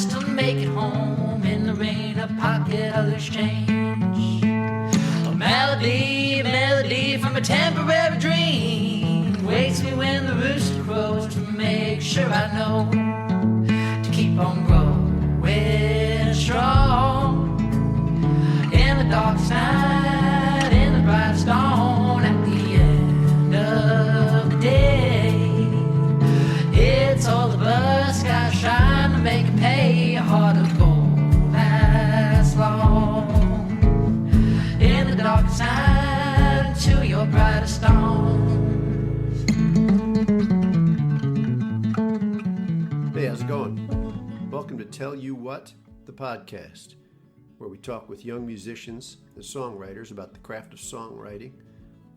just to make it home in the rain, a pocket of exchange. A melody from a temporary dream wakes me when the rooster crows to make sure I know to keep on growing strong in the dark night, in the bright dawn. At the end of the day, it's all of us got shine to make it pay. A heart of gold lasts long in the dark night to your brightest stars. Hey, how's it going? Welcome to Tell You What, the podcast, where we talk with young musicians and songwriters about the craft of songwriting,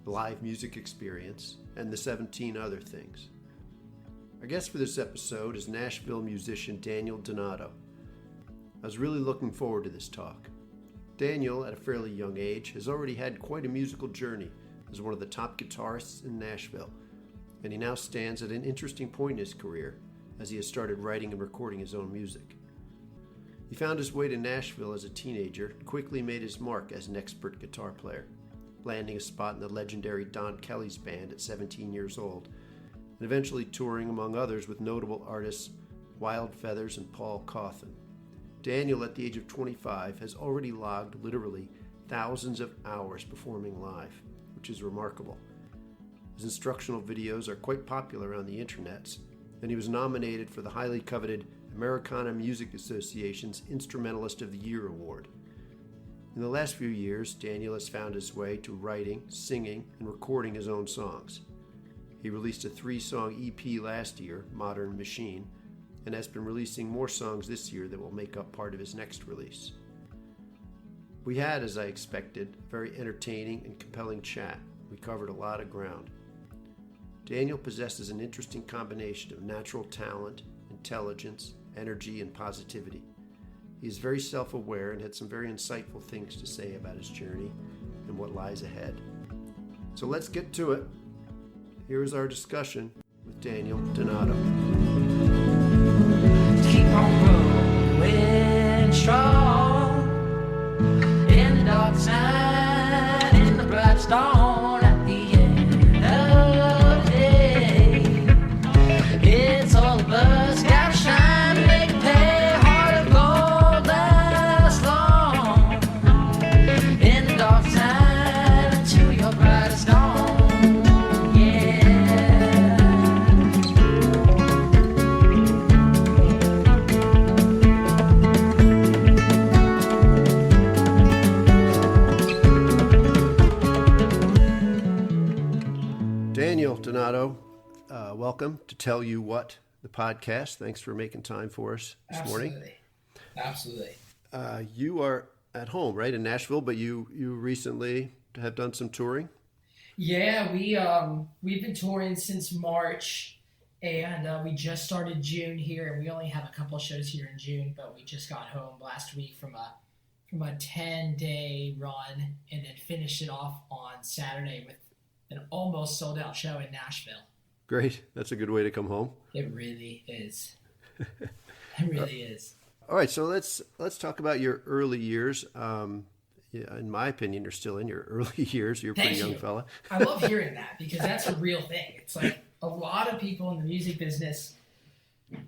the live music experience, and the 17 other things. Our guest for this episode is Nashville musician Daniel Donato. I was really looking forward to this talk. Daniel, at a fairly young age, has already had quite a musical journey as one of the top guitarists in Nashville, and he now stands at an interesting point in his career as he has started writing and recording his own music. He found his way to Nashville as a teenager and quickly made his mark as an expert guitar player, landing a spot in the legendary Don Kelly's band at 17 years old, and eventually touring among others with notable artists Wild Feathers and Paul Cauthen. Daniel, at the age of 25, has already logged literally thousands of hours performing live, which is remarkable. His instructional videos are quite popular on the internets, and he was nominated for the highly coveted Americana Music Association's Instrumentalist of the Year award. In the last few years, Daniel has found his way to writing, singing, and recording his own songs. He released a 3-song EP last year, Modern Machine, and has been releasing more songs this year that will make up part of his next release. We had, as I expected, a very entertaining and compelling chat. We covered a lot of ground. Daniel possesses an interesting combination of natural talent, intelligence, energy, and positivity. He is very self-aware and had some very insightful things to say about his journey and what lies ahead. So let's get to it. Here is our discussion with Daniel Donato. Keep on growing strong in the dark night, in the bright dawn. At the end of the day, it's all of us got to shine, make it pay. Heart of gold lasts long in the dark night to your brightest dawn. Daniel Donato, welcome to Tell You What, the podcast. Thanks for making time for us this morning. Absolutely. You are at home, right, in Nashville, but you recently have done some touring? Yeah, we've been touring since March, and we just started June here, and we only have a couple of shows here in June, but we just got home last week from a 10-day run, and then finished it off on Saturday with an almost sold-out show in Nashville. Great. That's a good way to come home. It really is. It really is. All right, so let's talk about your early years. In my opinion, you're still in your early years. You're a pretty young fella. I love hearing that because that's a real thing. It's like a lot of people in the music business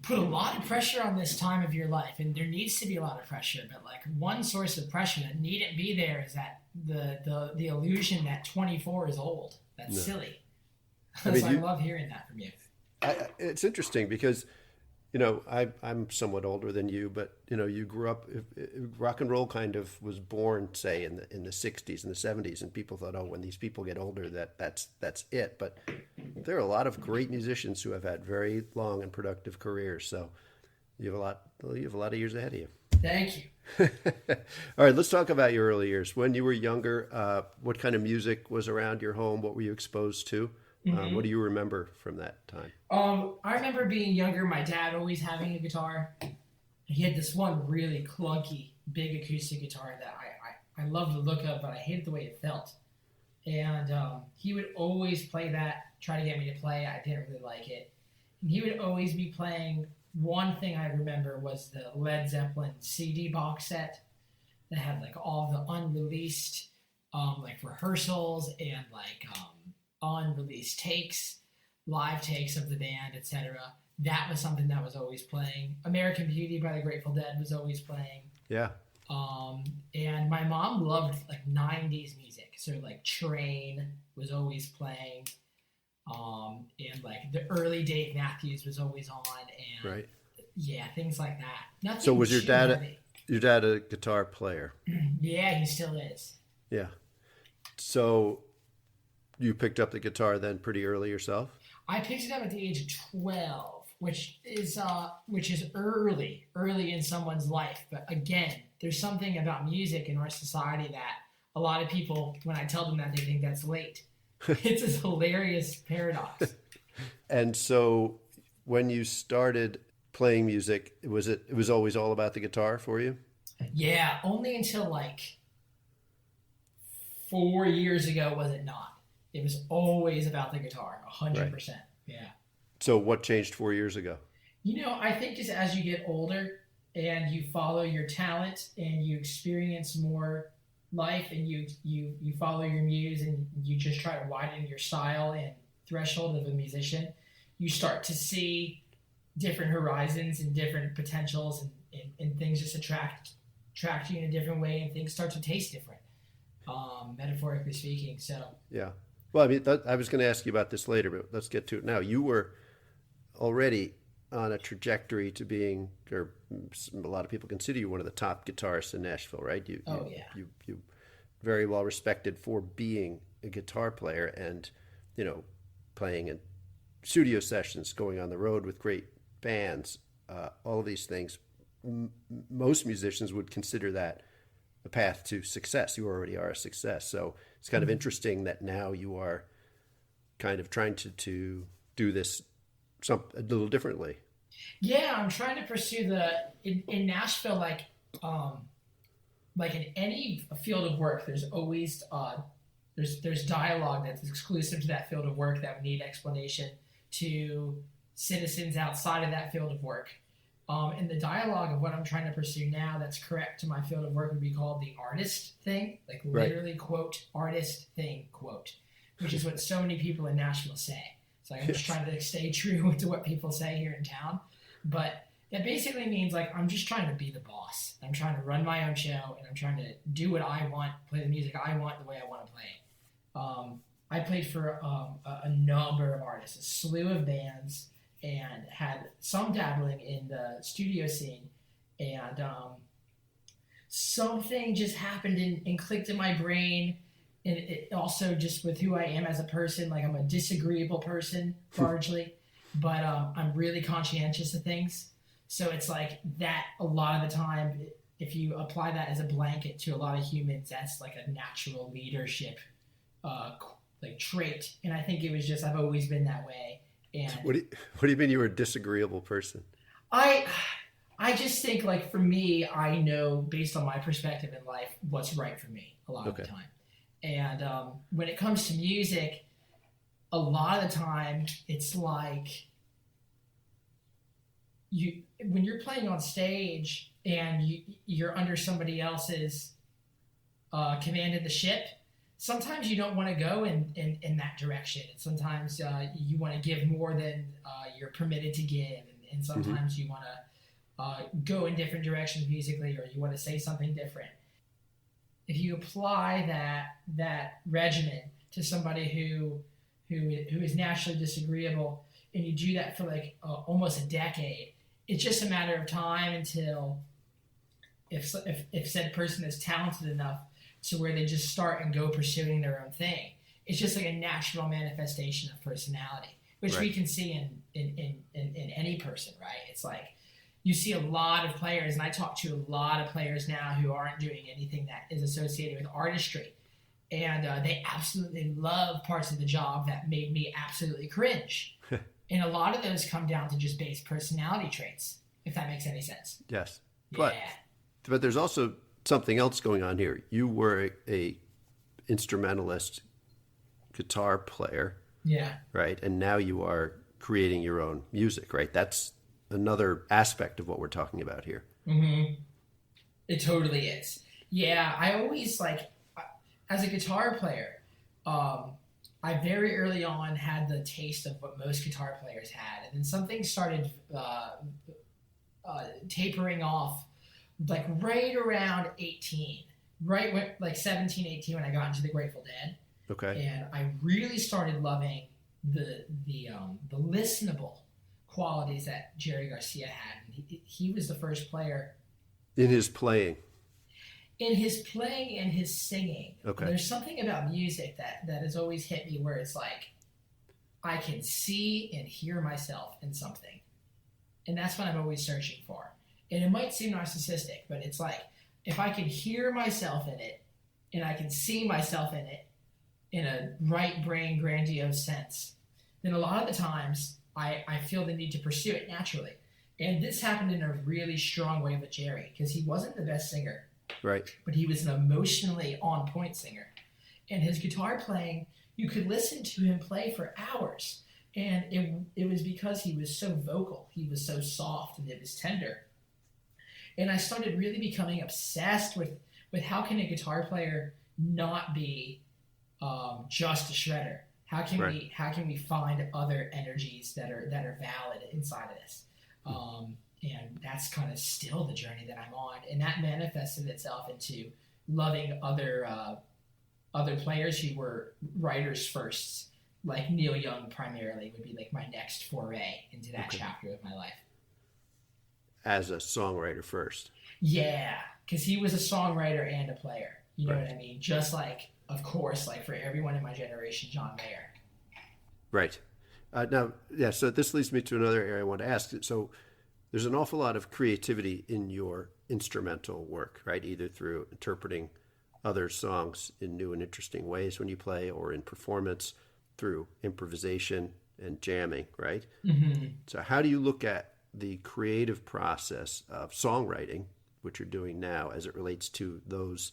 put a lot of pressure on this time of your life, and there needs to be a lot of pressure. But like one source of pressure that needn't be there is that the illusion that 24 is old. That's silly. I love hearing that from you. It's interesting because, I'm somewhat older than you, but, you grew up, rock and roll kind of was born, say, in the 60s and the 70s, and people thought, when these people get older, that's it. But there are a lot of great musicians who have had very long and productive careers, so you have a lot of years ahead of you. Thank you. All right, let's talk about your early years. When you were younger, what kind of music was around your home? What were you exposed to? What do you remember from that time? I remember being younger, my dad always having a guitar. He had this one really clunky, big acoustic guitar that I loved the look of, but I hated the way it felt. And he would always play that, try to get me to play. I didn't really like it. And he would always be playing one thing I remember was the Led Zeppelin CD box set that had like all the unreleased like rehearsals and like unreleased takes, live takes of the band, etc. That was something that was always playing. American Beauty by the Grateful Dead was always playing. Yeah. And my mom loved like 90s music. So like Train was always playing. And like the early Dave Matthews was always on, and Right. yeah, things like that. Nothing So was your too dad heavy. your dad a guitar player? Yeah, he still is. Yeah. So you picked up the guitar then pretty early yourself? I picked it up at the age of 12, which is early in someone's life. But again, there's something about music in our society that a lot of people, when I tell them that, they think that's late. It's a hilarious paradox. And so when you started playing music, it was always all about the guitar for you? Yeah, only until like 4 years ago was it not. It was always about the guitar, 100%. Yeah. So what changed 4 years ago? You know, I think just as you get older and you follow your talent and you experience more life and you follow your muse and you just try to widen your style and threshold of a musician, you start to see different horizons and different potentials and things just attract you in a different way and things start to taste different, metaphorically speaking. So Yeah. Well, I mean, I was going to ask you about this later, but let's get to it now. You were already on a trajectory to being, or a lot of people consider you one of the top guitarists in Nashville, right? You very well respected for being a guitar player and, playing in studio sessions, going on the road with great bands, all of these things. Most musicians would consider that a path to success. You already are a success. So it's kind of interesting that now you are kind of trying to do this a little differently. yeah, I'm trying to pursue in Nashville, like in any field of work, there's always there's dialogue that's exclusive to that field of work that would need explanation to citizens outside of that field of work. And the dialogue of what I'm trying to pursue now that's correct to my field of work would be called the artist thing, like literally quote, artist thing, quote, which is what so many people in Nashville say. So I'm just trying to stay true to what people say here in town. But that basically means like I'm just trying to be the boss. I'm trying to run my own show and I'm trying to do what I want, play the music I want the way I want to play it. I played for a number of artists, a slew of bands, and had some dabbling in the studio scene. And something just happened and clicked in my brain. And it also just with who I am as a person, like I'm a disagreeable person largely, but I'm really conscientious of things. So it's like that a lot of the time, if you apply that as a blanket to a lot of humans, that's like a natural leadership like trait. And I think it was just, I've always been that way. And What do you mean you were a disagreeable person? I just think like for me, I know based on my perspective in life, what's right for me a lot of the time. And when it comes to music, a lot of the time it's like when you're playing on stage and you're under somebody else's command of the ship, sometimes you don't want to go in that direction. And sometimes you want to give more than you're permitted to give. And sometimes you want to go in different directions musically, or you want to say something different. If you apply that regimen to somebody who is naturally disagreeable, and you do that for like almost a decade, it's just a matter of time until if said person is talented enough to where they just start and go pursuing their own thing. It's just like a natural manifestation of personality, which we can see in any person, right? It's like you see a lot of players, and I talk to a lot of players now who aren't doing anything that is associated with artistry. And they absolutely love parts of the job that made me absolutely cringe. And a lot of those come down to just base personality traits, if that makes any sense. Yes. Yeah. But there's also something else going on here. You were a instrumentalist guitar player. Yeah. Right. And now you are creating your own music, right? That's another aspect of what we're talking about here. Mm-hmm. It totally is. Yeah, I always as a guitar player, I very early on had the taste of what most guitar players had, and then something started tapering off, like right around 18, right when 17, 18 when I got into the Grateful Dead. Okay. And I really started loving the listenable qualities that Jerry Garcia had. And he was the first player In his playing. in his playing and his singing. Okay. There's something about music that has always hit me where it's like I can see and hear myself in something. And that's what I'm always searching for. And it might seem narcissistic, but it's like if I can hear myself in it and I can see myself in it in a right brain grandiose sense, then a lot of the times I feel the need to pursue it naturally. And this happened in a really strong way with Jerry because he wasn't the best singer, Right. but he was an emotionally on point singer. And his guitar playing, you could listen to him play for hours. And it was because he was so vocal, he was so soft, and it was tender. And I started really becoming obsessed with how can a guitar player not be just a shredder? How can we find other energies that are valid inside of this? And that's kind of still the journey that I'm on, and that manifested itself into loving other players who were writers firsts, like Neil Young primarily would be like my next foray into that chapter of my life. As a songwriter first. Yeah, because he was a songwriter and a player. You know Right. what I mean? Just like, of course, like for everyone in my generation, John Mayer. Right. So this leads me to another area I want to ask. So there's an awful lot of creativity in your instrumental work, right? Either through interpreting other songs in new and interesting ways when you play, or in performance through improvisation and jamming, right? Mm-hmm. So how do you look at the creative process of songwriting, which you're doing now, as it relates to those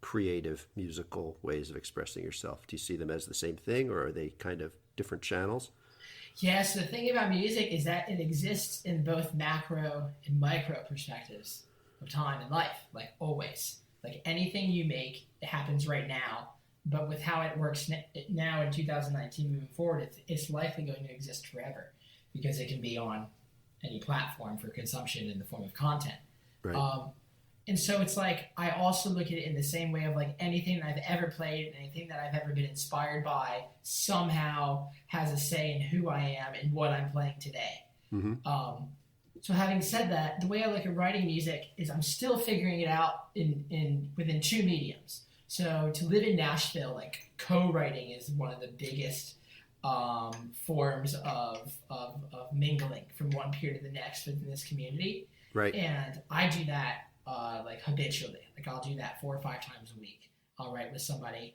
creative musical ways of expressing yourself? Do you see them as the same thing, or are they kind of different channels? Yes, the thing about music is that it exists in both macro and micro perspectives of time and life, like always. Like anything you make, it happens right now, but with how it works now in 2019 moving forward, it's likely going to exist forever because it can be on any platform for consumption in the form of content. Right. And so it's like I also look at it in the same way of like anything that I've ever played, anything that I've ever been inspired by somehow has a say in who I am and what I'm playing today. Mm-hmm. So having said that, the way I look at writing music is I'm still figuring it out within two mediums. So to live in Nashville, like co-writing is one of the biggest forms of mingling from one peer to the next within this community. Right. And I do that like habitually. Like I'll do that 4 or 5 times a week. I'll write with somebody.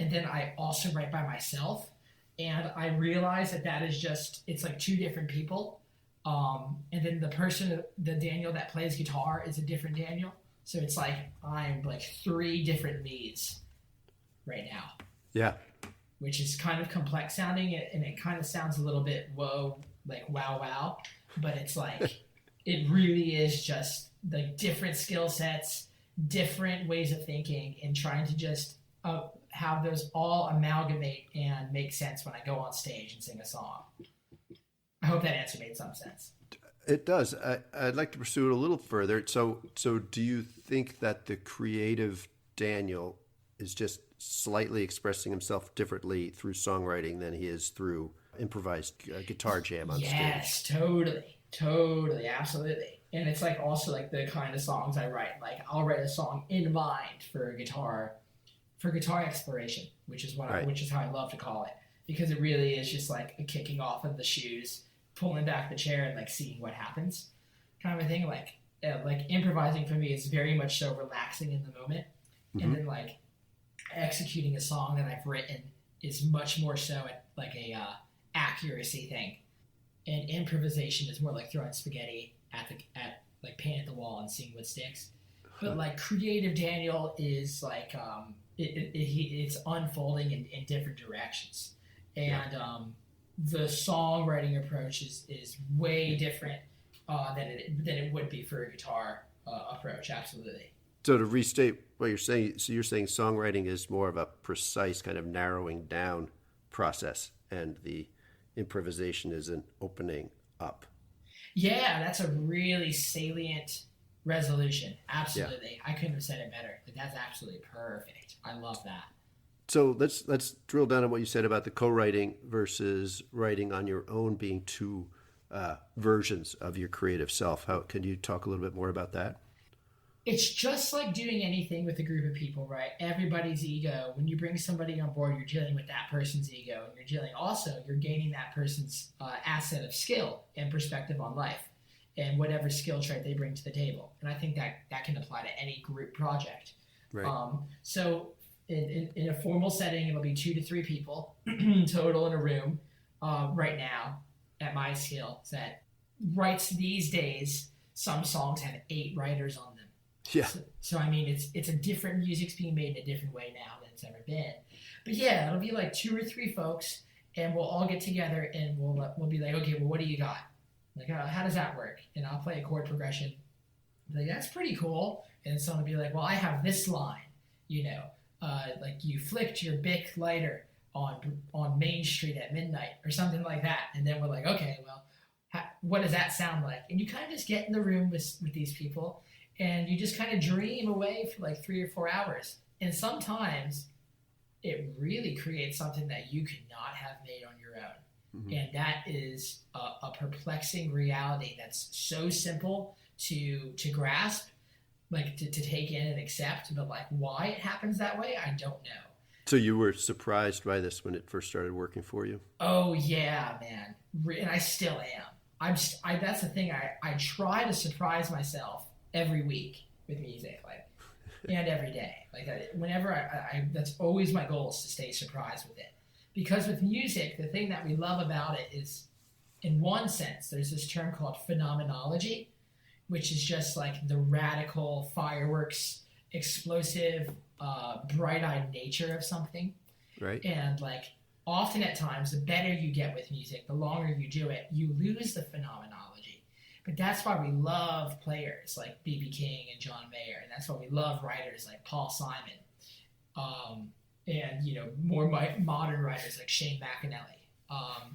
And then I also write by myself. And I realize that is just, it's like two different people. And then the Daniel that plays guitar is a different Daniel. So it's like I'm like 3 different me's right now. Yeah. Which is kind of complex sounding, and it kind of sounds a little bit wow, but it's like it really is just like different skill sets, different ways of thinking, and trying to just have those all amalgamate and make sense when I go on stage and sing a song. I hope that answer made some sense. It does. I'd like to pursue it a little further. So do you think that the creative Daniel is just slightly expressing himself differently through songwriting than he is through improvised guitar jam on stage? Yes, totally, absolutely. And it's like also like the kind of songs I write. Like I'll write a song in mind for guitar exploration, which is how I love to call it, because it really is just like a kicking off of the shoes, pulling back the chair, and like seeing what happens, kind of a thing. Like improvising for me is very much so relaxing in the moment, and then like executing a song that I've written is much more so like a accuracy thing, and improvisation is more like throwing spaghetti at like paint at the wall and seeing what sticks. But like creative Daniel is like it's unfolding in different directions, and the songwriting approach is way different than it would be for a guitar approach. Absolutely. So to restate what you're saying, so you're saying songwriting is more of a precise kind of narrowing down process, and the improvisation is an opening up. Yeah, that's a really salient resolution. Absolutely. Yeah. I couldn't have said it better. Like, that's absolutely perfect. I love that. So let's drill down on what you said about the co-writing versus writing on your own being two versions of your creative self. How can you talk a little bit more about that? It's just like doing anything with a group of people, right? Everybody's ego. When you bring somebody on board, you're dealing with that person's ego, and you're gaining that person's asset of skill and perspective on life, and whatever skill trait they bring to the table. And I think that can apply to any group project. Right. So in a formal setting, it'll be 2 to 3 people total in a room. Right now, at my skill set, writes these days, some songs have 8 writers on them. Yeah. So I mean, it's a different music's being made in a different way now than it's ever been. But yeah, it'll be like 2 or 3 folks, and we'll all get together and we'll be like, okay, well, what do you got? Like, how does that work? And I'll play a chord progression. Like, that's pretty cool. And someone will be like, well, I have this line, like you flicked your Bic lighter on Main Street at midnight or something like that. And then we're like, okay, well, what does that sound like? And you kind of just get in the room with these people, and you just kind of dream away for like 3 or 4 hours. And sometimes it really creates something that you could not have made on your own. Mm-hmm. And that is a perplexing reality that's so simple to grasp, like to take in and accept, but like why it happens that way, I don't know. So you were surprised by this when it first started working for you? Oh yeah, man. And I still am. That's the thing. I try to surprise myself every week with music, like, and every day. Like, whenever I that's always my goal, is to stay surprised with it. Because with music, the thing that we love about it is, in one sense, there's this term called phenomenology, which is just like the radical fireworks, explosive, bright-eyed nature of something. Right. And like, often at times, the better you get with music, the longer you do it, you lose the phenomenology. But that's why we love players like B.B. King and John Mayer, and that's why we love writers like Paul Simon, and more modern writers like Shane McAnally,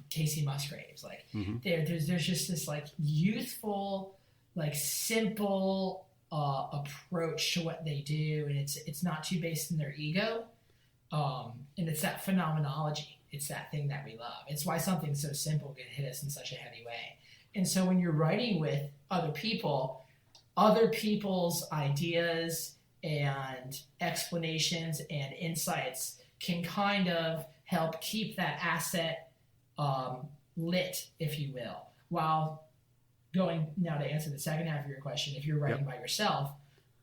Casey Musgraves. Like, mm-hmm. there's just this like youthful, like simple approach to what they do, and it's not too based in their ego, and it's that phenomenology. It's that thing that we love. It's why something so simple can hit us in such a heavy way. And so when you're writing with other people, other people's ideas and explanations and insights can kind of help keep that asset lit, if you will. While going now to answer the second half of your question, if you're writing by yourself,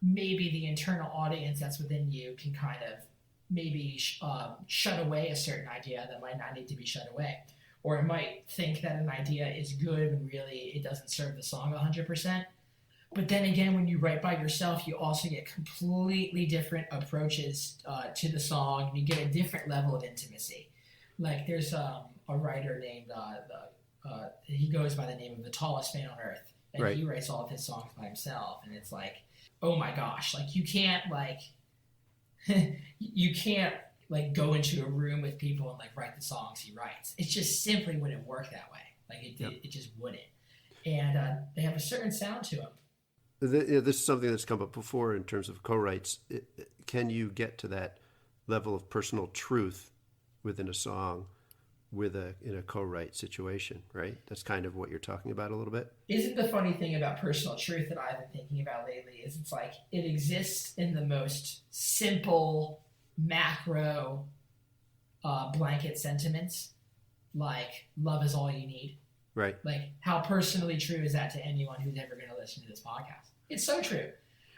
maybe the internal audience that's within you can kind of maybe shut away a certain idea that might not need to be shut away. Or it might think that an idea is good when really it doesn't serve the song 100%. But then again, when you write by yourself, you also get completely different approaches to the song. You get a different level of intimacy. Like, there's a writer named, he goes by the name of The Tallest Man on Earth. And right. He writes all of his songs by himself. And it's like, oh my gosh, like you can't go into a room with people and like write the songs he writes. It just simply wouldn't work that way. Like it just wouldn't. And they have a certain sound to them. This is something that's come up before in terms of co-writes. Can you get to that level of personal truth within a song in a co-write situation, right? That's kind of what you're talking about a little bit. Isn't the funny thing about personal truth that I've been thinking about lately is it's like it exists in the most simple macro blanket sentiments, like love is all you need. Right. Like, how personally true is that to anyone who's ever going to listen to this podcast? It's so true.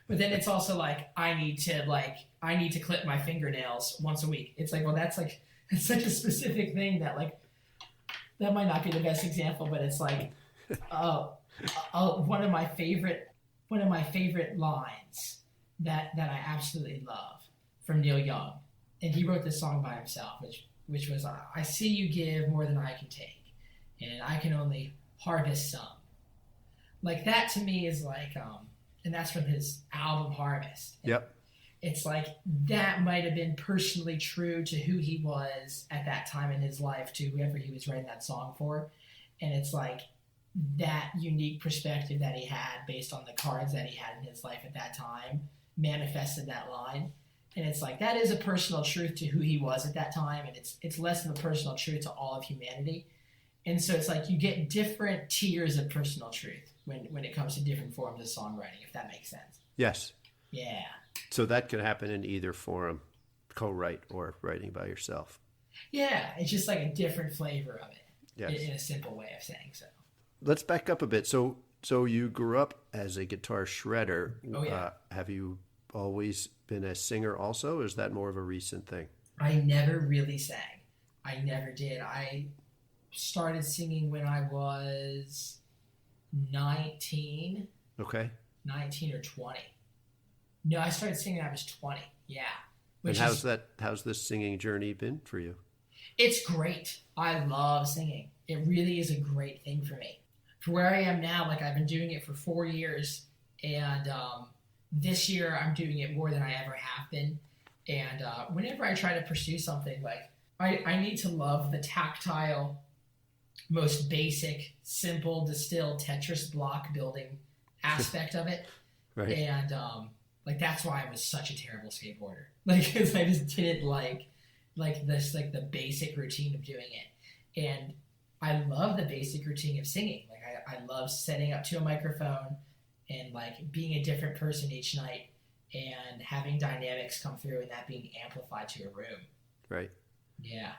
But then it's also like, I need to clip my fingernails once a week. It's like, well, it's such a specific thing that like, that might not be the best example, but it's like, one of my favorite lines that I absolutely love from Neil Young. And he wrote this song by himself, which was, I see you give more than I can take. and I can only harvest some. Like that to me is like, and that's from his album Harvest. And Yep. it's like that might have been personally true to who he was at that time in his life, to whoever he was writing that song for. And it's like that unique perspective that he had based on the cards that he had in his life at that time manifested that line. And it's like that is a personal truth to who he was at that time, and it's less of a personal truth to all of humanity. And so it's like you get different tiers of personal truth when it comes to different forms of songwriting, if that makes sense. Yes. Yeah. So that could happen in either form, co-write or writing by yourself. Yeah, it's just like a different flavor of it. Yes. In a simple way of saying so. Let's back up a bit. So you grew up as a guitar shredder. Oh, yeah. Have you always been a singer also? Or is that more of a recent thing? I never really sang. I never did. I started singing when I was 19 Okay. or 20. No, I started singing when I was 20. Yeah. And how's this singing journey been for you? It's great. I love singing. It really is a great thing for me. For where I am now, like I've been doing it for 4 years, and this year I'm doing it more than I ever have been. And whenever I try to pursue something, like I need to love the tactile, most basic, simple, distilled Tetris block building aspect of it. Right. And like that's why I was such a terrible skateboarder. Like, because I just didn't like this, like the basic routine of doing it. And I love the basic routine of singing. Like I love setting up to a microphone and like being a different person each night and having dynamics come through and that being amplified to a room. Right. Yeah.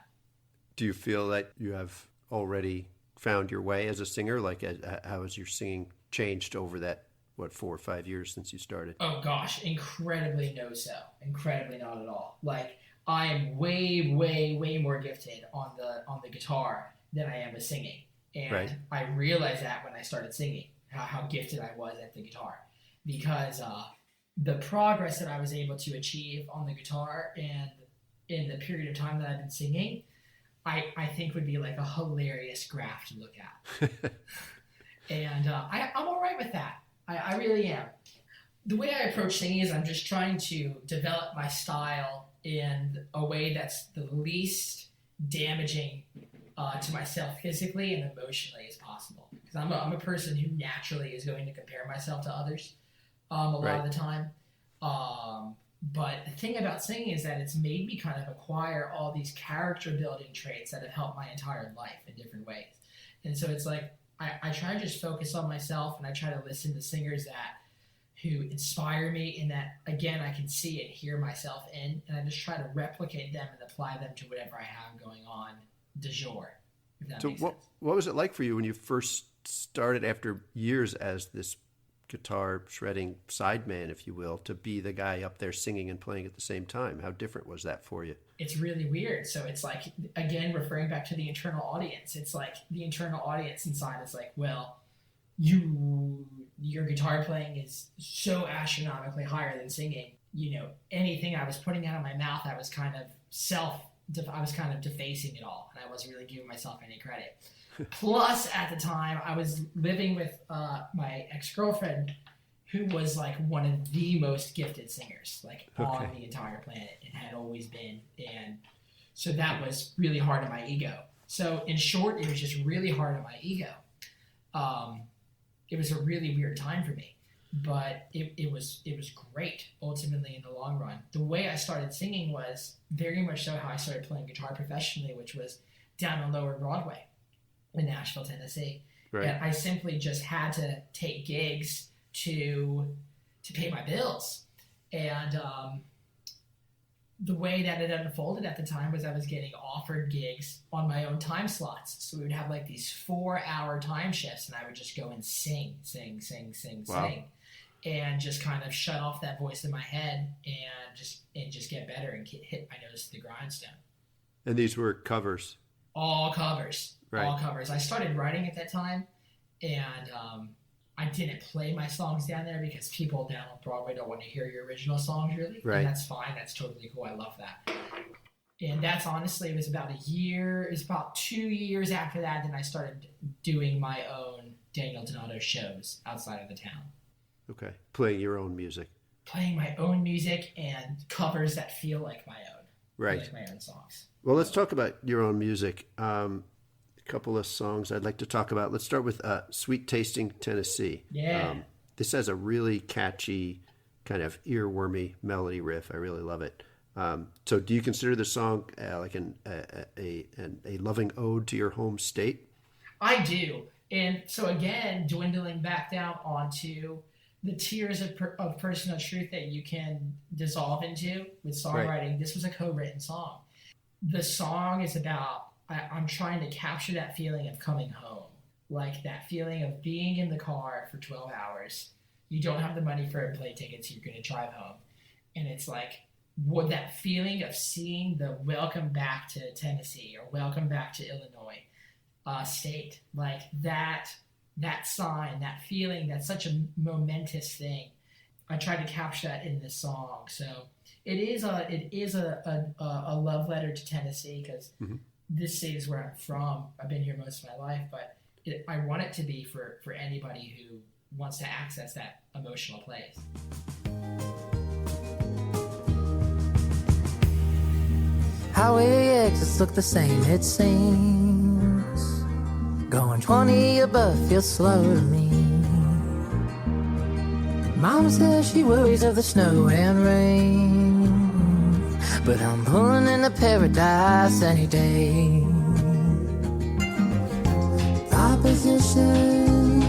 Do you feel that you have already found your way as a singer? Like how has your singing changed over that, 4 or 5 years since you started? Oh gosh, incredibly no so. Incredibly not at all. Like I am way, way, way more gifted on the guitar than I am with singing. And Right. I realized that when I started singing, how gifted I was at the guitar. Because the progress that I was able to achieve on the guitar and in the period of time that I've been singing, I think would be like a hilarious graph to look at. And I'm all right with that. I really am. The way I approach singing is I'm just trying to develop my style in a way that's the least damaging to myself physically and emotionally as possible. Because I'm a person who naturally is going to compare myself to others a lot Right. of the time. But the thing about singing is that it's made me kind of acquire all these character building traits that have helped my entire life in different ways. And so it's like I try to just focus on myself, and I try to listen to singers who inspire me and that, again, I can see and hear myself in, and I just try to replicate them and apply them to whatever I have going on de jour, if that So makes what sense. was it like for you when you first started, after years as this guitar shredding sideman, if you will, to be the guy up there singing and playing at the same time? How different was that for you? It's really weird. So it's like, again, referring back to the internal audience, it's like the internal audience inside is like, well, your guitar playing is so astronomically higher than singing. You know, anything I was putting out of my mouth, I was kind of defacing it all, and I wasn't really giving myself any credit. Plus, at the time, I was living with my ex-girlfriend, who was like one of the most gifted singers, like on Okay. the entire planet, and had always been. And so that was really hard on my ego. So in short, it was just really hard on my ego. It was a really weird time for me, but it was great ultimately in the long run. The way I started singing was very much so how I started playing guitar professionally, which was down on Lower Broadway in Nashville, Tennessee. Right. And I simply just had to take gigs to pay my bills. And the way that it unfolded at the time was I was getting offered gigs on my own time slots. So we would have like these 4-hour time shifts, and I would just go and sing, Wow. and just kind of shut off that voice in my head and just get better and hit my nose to the grindstone. And these were covers. All covers. Right. All covers. I started writing at that time, and I didn't play my songs down there because people down on Broadway don't want to hear your original songs, really. Right. And that's fine. That's totally cool. I love that. And that's honestly, it was about a year, it was about 2 years after that, then I started doing my own Daniel Donato shows outside of the town. Okay. Playing your own music. Playing my own music and covers that feel like my own. Right. Like my own songs. Well, let's talk about your own music. A couple of songs I'd like to talk about. Let's start with Sweet Tasting Tennessee. Yeah. This has a really catchy, kind of earwormy melody riff. I really love it. So do you consider the song like a loving ode to your home state? I do. And so again, dwindling back down onto the tiers of personal truth that you can dissolve into with songwriting. Right. This was a co-written song. The song is about, I'm trying to capture that feeling of coming home. Like that feeling of being in the car for 12 hours. You don't have the money for airplane tickets. You're going to drive home. And it's like, what that feeling of seeing the welcome back to Tennessee or welcome back to Illinois state, like that sign, that feeling, that's such a momentous thing. I tried to capture that in this song. So it is a love letter to Tennessee because this state is where I'm from. I've been here most of my life, but I want it to be for anybody who wants to access that emotional place. Highway exits look the same, it seems. Going 20 above feels slow to me. Mama says she worries of the snow and rain, but I'm pulling into paradise any day. Opposition,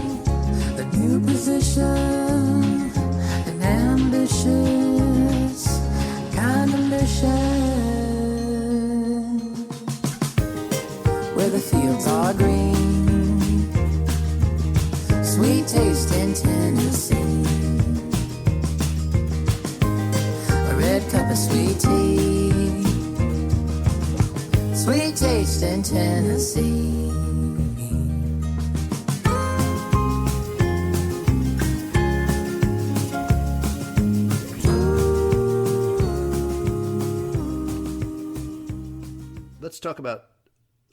a new position, an ambitious kind of mission. Where the fields are green, sweet taste in Tennessee. A red cup of sweet tea, sweet taste in Tennessee. Let's talk about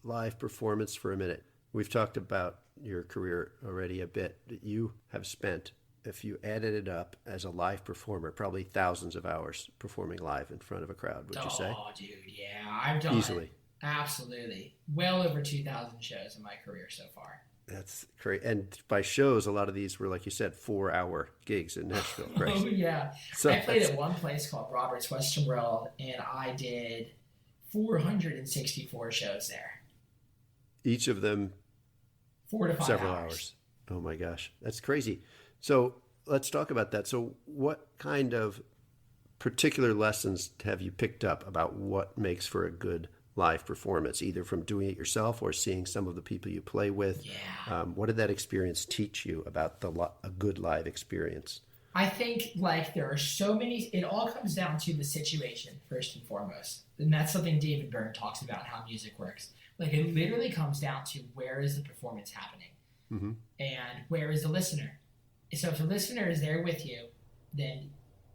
live performance for a minute. We've talked about your career already a bit. You have spent, if you added it up as a live performer, probably thousands of hours performing live in front of a crowd, would you say? Oh, dude, yeah. I've done easily. Absolutely. Well over 2,000 shows in my career so far. That's great. And by shows, a lot of these were, like you said, 4-hour gigs in Nashville, right? Oh, yeah. So I played at one place called Robert's Western World, and I did 464 shows there. Each of them 4 to 5 several hours. Oh my gosh, that's crazy. So let's talk about that. So what kind of particular lessons have you picked up about what makes for a good live performance, either from doing it yourself or seeing some of the people you play with? Yeah. What did that experience teach you about a good live experience? I think like there are so many, it all comes down to the situation first and foremost. And that's something David Byrne talks about, how music works. Like it literally comes down to where is the performance happening and where is the listener. So if the listener is there with you, then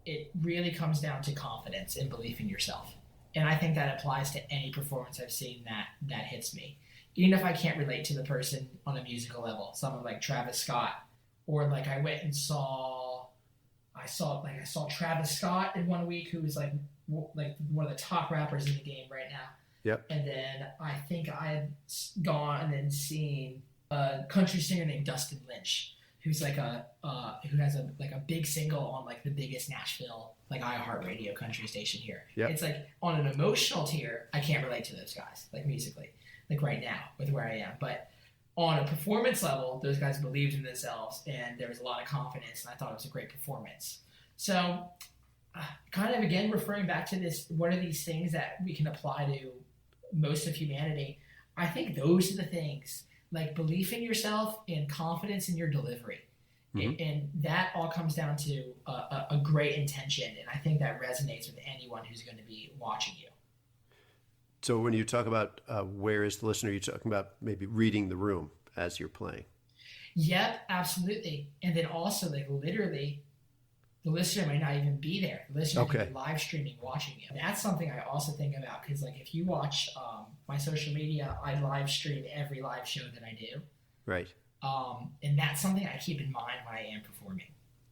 it really comes down to confidence and belief in yourself. And I think that applies to any performance I've seen that hits me. Even if I can't relate to the person on a musical level, someone like Travis Scott, or like I went and saw Travis Scott in 1 week, who was like one of the top rappers in the game right now. Yep. And then I think I had gone and seen a country singer named Dustin Lynch, who's like who has a big single on like the biggest Nashville like iHeartRadio country station here. Yep. It's like on an emotional tier, I can't relate to those guys like musically, like right now with where I am, but on a performance level, those guys believed in themselves and there was a lot of confidence, and I thought it was a great performance. So kind of again referring back to this, what are these things that we can apply to most of humanity? I think those are the things, like belief in yourself and confidence in your delivery. And that all comes down to a great intention, and I think that resonates with anyone who's going to be watching you. So when you talk about where is the listener, you're talking about maybe reading the room as you're playing. Yep, absolutely. And then also like literally The listener might not even be there. The listener Okay. could be live streaming, watching you. And that's something I also think about because, like, if you watch my social media, I live stream every live show that I do. Right. And that's something I keep in mind when I am performing.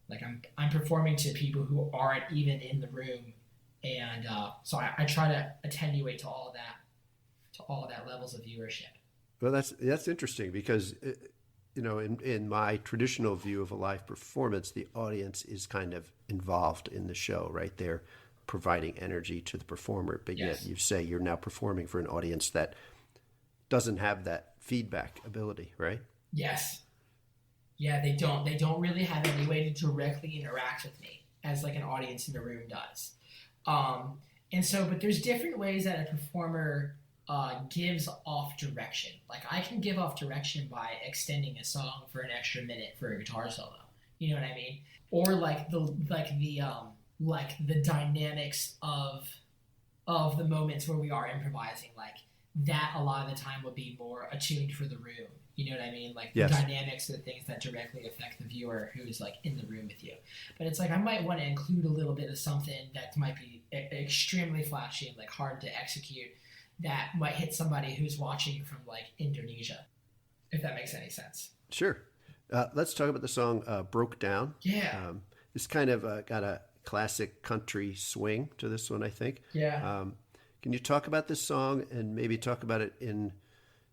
Like I'm performing to people who aren't even in the room, and so I try to attenuate to all of that levels of viewership. Well, that's interesting because, in my traditional view of a live performance, the audience is kind of involved in the show, right? They're providing energy to the performer, but Yes. yet you say you're now performing for an audience that doesn't have that feedback ability, right? Yes. Yeah, they don't really have any way to directly interact with me as like an audience in the room does. But there's different ways that a performer gives off direction. Like I can give off direction by extending a song for an extra minute for a guitar solo. You know what I mean? Or the dynamics of the moments where we are improvising. Like that a lot of the time will be more attuned for the room. You know what I mean? Like Yes. the dynamics of the things that directly affect the viewer who's like in the room with you. But it's like I might want to include a little bit of something that might be extremely flashy and like hard to execute that might hit somebody who's watching from like Indonesia, if that makes any sense. Sure. Let's talk about the song Broke Down. Yeah. It's kind of got a classic country swing to this one, I think. Yeah. Can you talk about this song and maybe talk about it in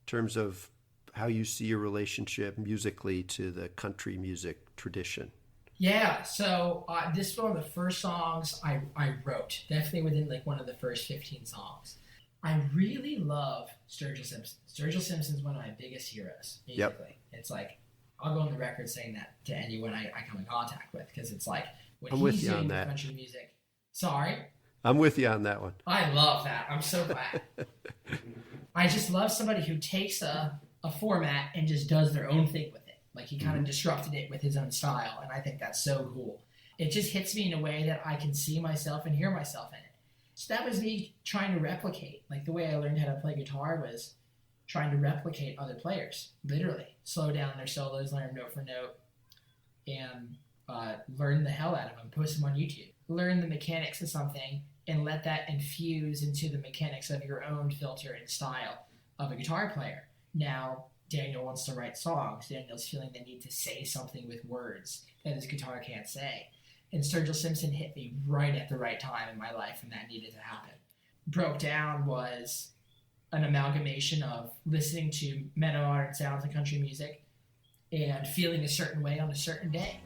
terms of how you see your relationship musically to the country music tradition? Yeah, so this is one of the first songs I wrote, definitely within like one of the first 15 songs. I really love Sturgill Simpson. Sturgill Simpson's one of my biggest heroes musically. Yep. It's like, I'll go on the record saying that to anyone I come in contact with, because it's like, when I'm with he's you doing on the that. country music. Sorry? I'm with you on that one. I love that. I'm so glad. I just love somebody who takes a format and just does their own thing with it. Like he kind of disrupted it with his own style, and I think that's so cool. It just hits me in a way that I can see myself and hear myself in it. So that was me trying to replicate. Like the way I learned how to play guitar was trying to replicate other players, literally. Slow down their solos, learn note for note, and learn the hell out of them, post them on YouTube. Learn the mechanics of something and let that infuse into the mechanics of your own filter and style of a guitar player. Now, Daniel wants to write songs. Daniel's feeling the need to say something with words that his guitar can't say. And Sturgill Simpson hit me right at the right time in my life when that needed to happen. Broke Down was an amalgamation of listening to metal modern sounds and country music and feeling a certain way on a certain day.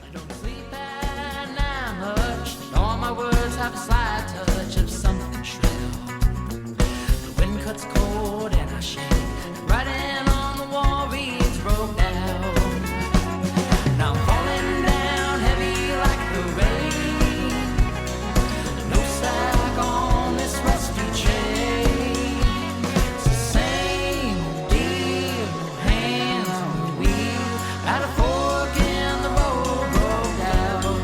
I don't sleep at night much, and all my words have a slight touch of something shrill. The wind cuts cold and I shake, and writing on the wall reads broke down. Now I'm falling down heavy like the rain, no slack on this rusty chain. It's the same old deal, no hands on the wheel, at a fork in the road, broke down.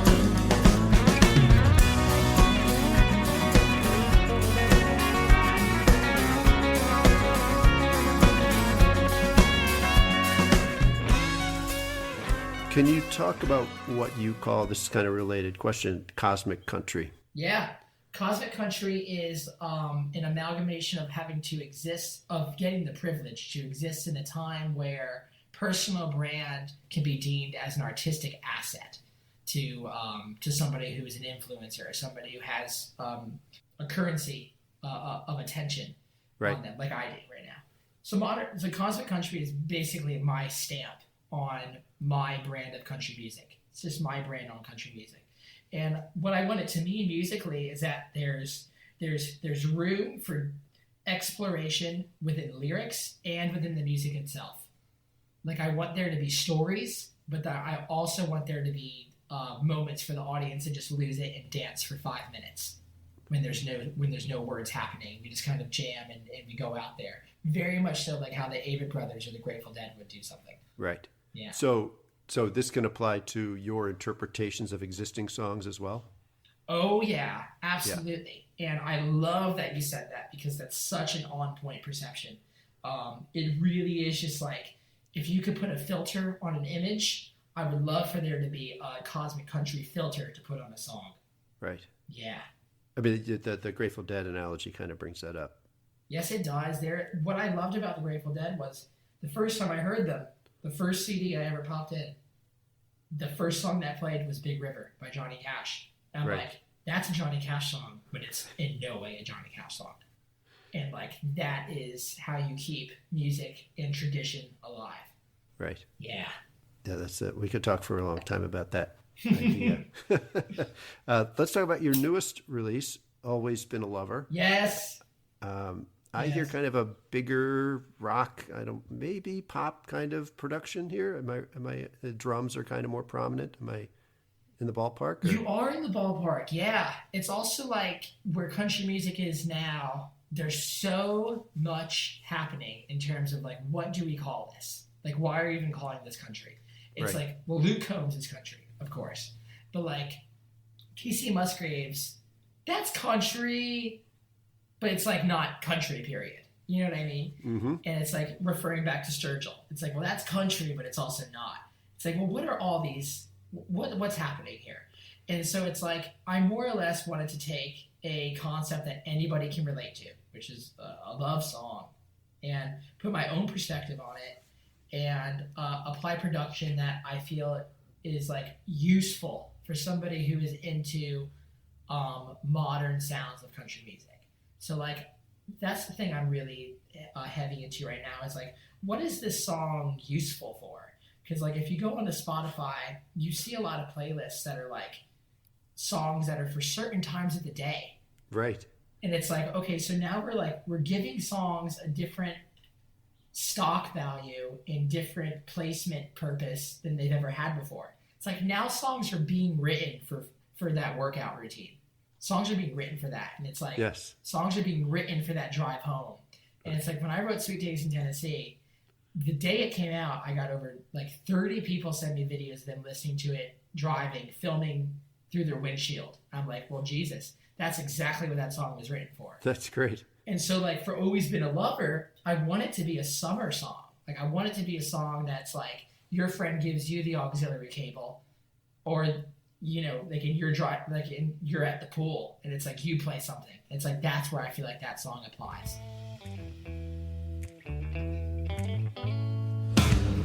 Can you talk about what you call, this is kind of related question, cosmic country? Yeah. Cosmic country is an amalgamation of having to exist, of getting the privilege to exist in a time where personal brand can be deemed as an artistic asset to somebody who is an influencer, or somebody who has a currency of attention Right. on them, like I do right now. So Cosmic Country is basically my stamp on my brand of country music. It's just my brand on country music. And what I want it to mean musically is that there's room for exploration within lyrics and within the music itself. Like I want there to be stories, but that I also want there to be moments for the audience to just lose it and dance for 5 minutes when there's no words happening. We just kind of jam and we go out there. Very much so like how the Avett Brothers or the Grateful Dead would do something. Right. Yeah. So this can apply to your interpretations of existing songs as well? Oh, yeah, absolutely. Yeah. And I love that you said that, because that's such an on-point perception. It really is just like, if you could put a filter on an image, I would love for there to be a cosmic country filter to put on a song. Right. Yeah. I mean, the Grateful Dead analogy kind of brings that up. Yes, it does. What I loved about the Grateful Dead was the first time I heard them, the first CD I ever popped in, the first song that played was Big River by Johnny Cash. And I'm Right. like, that's a Johnny Cash song, but it's in no way a Johnny Cash song. And like, that is how you keep music and tradition alive. Right. Yeah. Yeah, that's it. We could talk for a long time about that idea. Let's talk about your newest release, Always Been a Lover. Yes. I hear kind of a bigger rock, maybe pop kind of production here. Am I, the drums are kind of more prominent? Am I in the ballpark? Or? You are in the ballpark, yeah. It's also like where country music is now, there's so much happening in terms of like, what do we call this? Like, why are you even calling this country? It's Right. like, well, Luke Combs is country, of course. But like, Casey Musgraves, that's country, but it's like not country, period. You know what I mean? Mm-hmm. And it's like referring back to Sturgill. It's like, well, that's country, but it's also not. It's like, well, what are all these? What's happening here? And so it's like, I more or less wanted to take a concept that anybody can relate to, which is a love song, and put my own perspective on it, and apply production that I feel is like useful for somebody who is into modern sounds of country music. So like, that's the thing I'm really heavy into right now is like, what is this song useful for? Because like, if you go onto Spotify, you see a lot of playlists that are like songs that are for certain times of the day. Right. And it's like, okay, so now we're giving songs a different stock value and different placement purpose than they've ever had before. It's like now songs are being written for that workout routine. Songs are being written for that. And it's like, Yes. songs are being written for that drive home. And it's like when I wrote Sweet Days in Tennessee, the day it came out, I got over like 30 people send me videos of them listening to it, driving, filming through their windshield. I'm like, well, Jesus, that's exactly what that song was written for. That's great. And so like for Always Been a Lover, I want it to be a summer song. Like I want it to be a song that's like your friend gives you the auxiliary cable, or you know, like you're at the pool and it's like you play something. It's like that's where I feel like that song applies.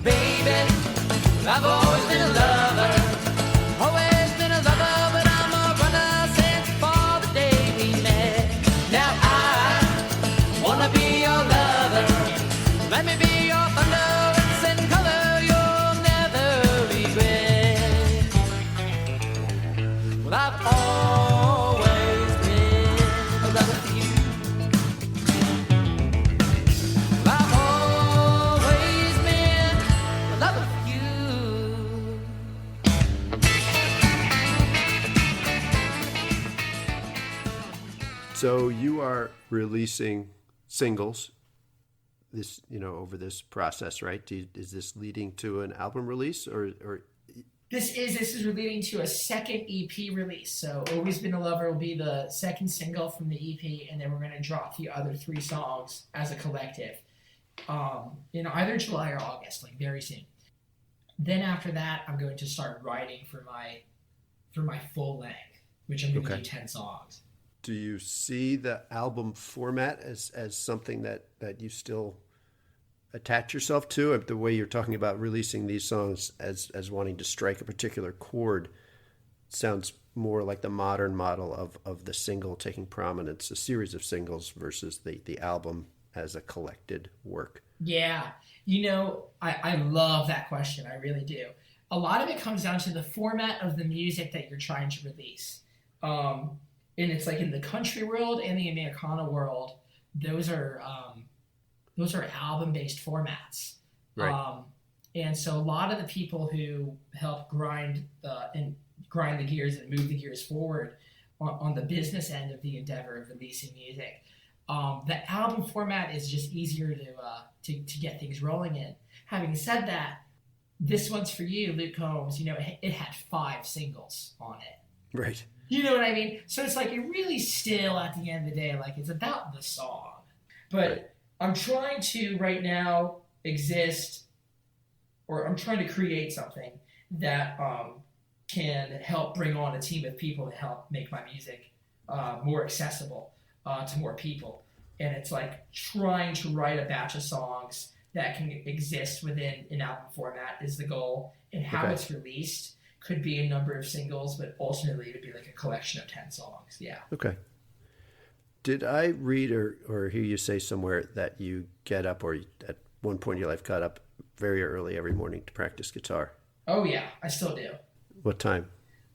Baby, I've always been a lover. Always been a lover, but I'm a runner since before the day we met. Now I wanna be your lover. Let me be your thunder and send color you'll never regret. Well, I've always been a lover for you. I've always been a lover for you. So you are releasing singles this, over this process, right? Is this leading to an album release or This is leading to a second EP release. So Always Been a Lover will be the second single from the EP, and then we're going to drop the other 3 songs as a collective in either July or August, like very soon. Then after that, I'm going to start writing for my full length, which I'm going to Okay. do 10 songs. do you see the album format as something that you still attach yourself to? The way you're talking about releasing these songs as wanting to strike a particular chord sounds more like the modern model of the single taking prominence, a series of singles versus the album as a collected work. Yeah. I love that question. I really do. A lot of it comes down to the format of the music that you're trying to release. And it's like in the country world and the Americana world, those are album-based formats. Right. And so a lot of the people who help grind the gears and move the gears forward on the business end of the endeavor of releasing music, the album format is just easier to get things rolling in. Having said that, this one's for you, Luke Combs. It had 5 singles on it. Right. You know what I mean? So it's like it really still, at the end of the day, like it's about the song. But Right. I'm trying to right now exist, or I'm trying to create something that can help bring on a team of people to help make my music more accessible to more people. And it's like trying to write a batch of songs that can exist within an album format is the goal. And how it's released could be a number of singles, but ultimately it would be like a collection of 10 songs. Yeah. Okay. Did I read or hear you say somewhere that you get up, or at one point in your life got up very early every morning to practice guitar? Oh yeah, I still do. What time?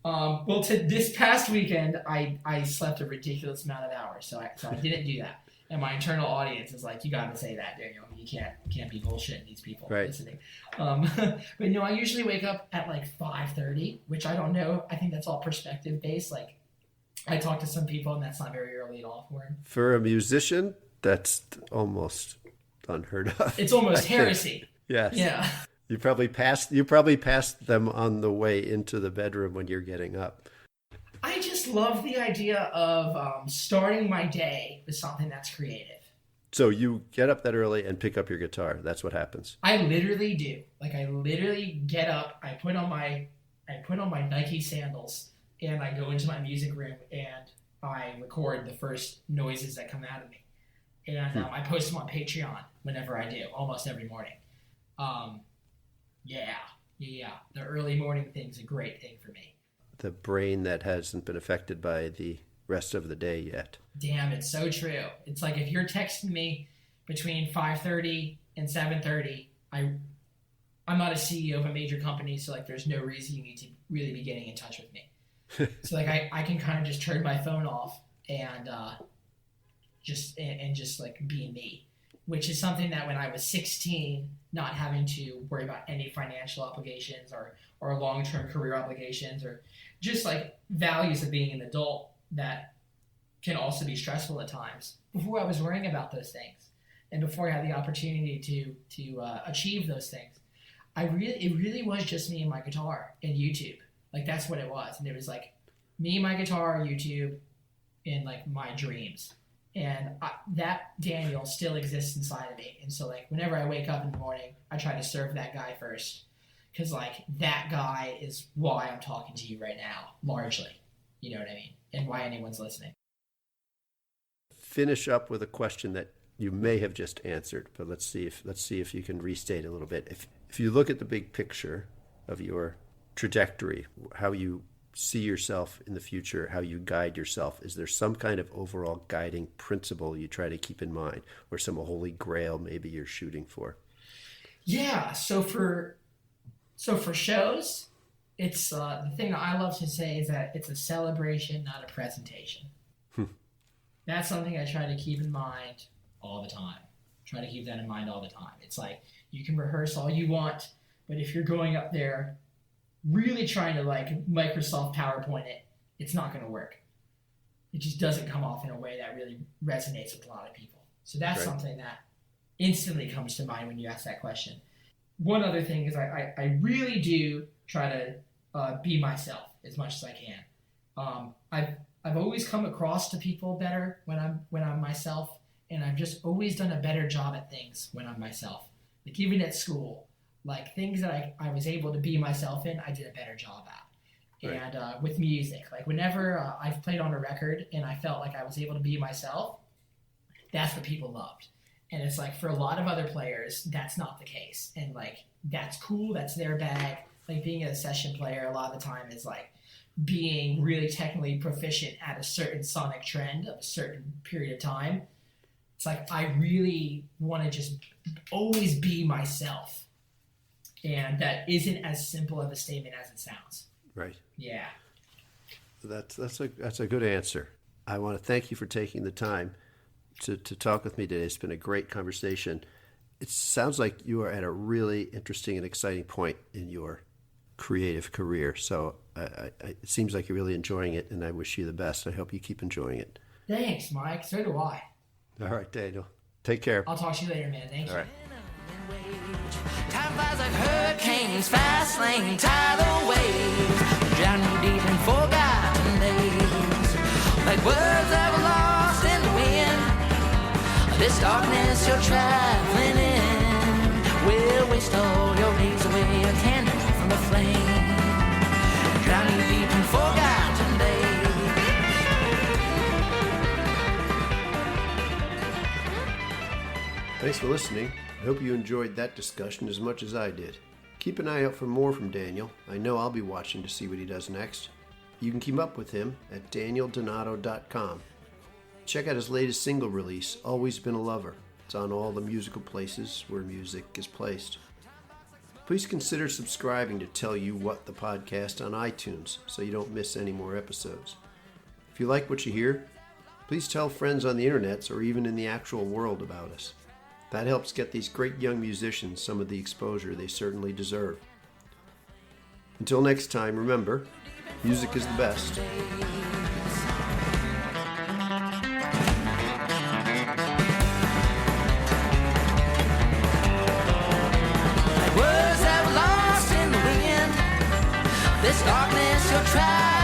Well, this past weekend, I slept a ridiculous amount of hours, so I didn't do that. And my internal audience is like, you got to say that, Daniel. You can't be bullshitting these people listening. But no, I usually wake up at like 5:30, which I don't know. I think that's all perspective based. Like, I talk to some people, and that's not very early at all for them. For a musician, that's almost unheard of. It's almost heresy. Yes. Yeah. You probably passed them on the way into the bedroom when you're getting up. I just love the idea of starting my day with something that's creative. So you get up that early and pick up your guitar. That's what happens. I literally do. Like, I literally get up, I put on my Nike sandals, and I go into my music room and I record the first noises that come out of me. And I post them on Patreon whenever I do, almost every morning. Yeah. The early morning thing's a great thing for me. The brain that hasn't been affected by the rest of the day yet. Damn, it's so true. It's like if you're texting me between 5:30 and 7:30, I'm not a CEO of a major company, so like there's no reason you need to really be getting in touch with me. So like I can kind of just turn my phone off and just like be me, which is something that when I was 16, not having to worry about any financial obligations or long-term career obligations or just like values of being an adult that can also be stressful at times. Before I was worrying about those things and before I had the opportunity to achieve those things, it really was just me and my guitar and YouTube. Like that's what it was. And it was like me, my guitar, YouTube, and like my dreams. And that Daniel still exists inside of me. And so like whenever I wake up in the morning, I try to serve that guy first. Because like that guy is why I'm talking to you right now, largely. You know what I mean? And why anyone's listening. Finish up with a question that you may have just answered, but let's see if you can restate a little bit. If you look at the big picture of your trajectory, how you see yourself in the future, how you guide yourself, is there some kind of overall guiding principle you try to keep in mind, or some holy grail maybe you're shooting for? Yeah. So for shows, it's the thing that I love to say is that it's a celebration, not a presentation. That's something I try to keep in mind all the time. Try to keep that in mind all the time. It's like you can rehearse all you want, but if you're going up there really trying to like Microsoft PowerPoint it, it's not going to work. It just doesn't come off in a way that really resonates with a lot of people. So that's something that instantly comes to mind when you ask that question. One other thing is I really do try to be myself as much as I can. I've always come across to people better when I'm myself, and I've just always done a better job at things when I'm myself. Like even at school, like things that I was able to be myself in, I did a better job at. Right. And with music, like whenever I've played on a record and I felt like I was able to be myself, that's what people loved. And it's like for a lot of other players, that's not the case. And like, that's cool. That's their bag. Like being a session player, a lot of the time is like being really technically proficient at a certain sonic trend of a certain period of time. It's like, I really want to just always be myself. And that isn't as simple of a statement as it sounds. Right. Yeah. That's a good answer. I want to thank you for taking the time to talk with me today. It's been a great conversation. It sounds like you are at a really interesting and exciting point in your creative career. So it seems like you're really enjoying it, and I wish you the best. I hope you keep enjoying it. Thanks, Mike. So do I. All right, Daniel. Take care. I'll talk to you later, man. Thanks. All right. Time flies like hurricanes, fast lane, tidal waves, drowning deep in forgotten days, like words that were lost in the wind. This darkness you're traveling in will waste all your days away, a candle from the flame. Thanks for listening. I hope you enjoyed that discussion as much as I did. Keep an eye out for more from Daniel. I know I'll be watching to see what he does next. You can keep up with him at danieldonato.com. Check out his latest single release, Always Been a Lover. It's on all the musical places where music is placed. Please consider subscribing to Tell You What, the podcast on iTunes so you don't miss any more episodes. If you like what you hear, please tell friends on the internets or even in the actual world about us. That helps get these great young musicians some of the exposure they certainly deserve. Until next time, remember, music is the best. Words that were lost in the wind. This darkness you'll try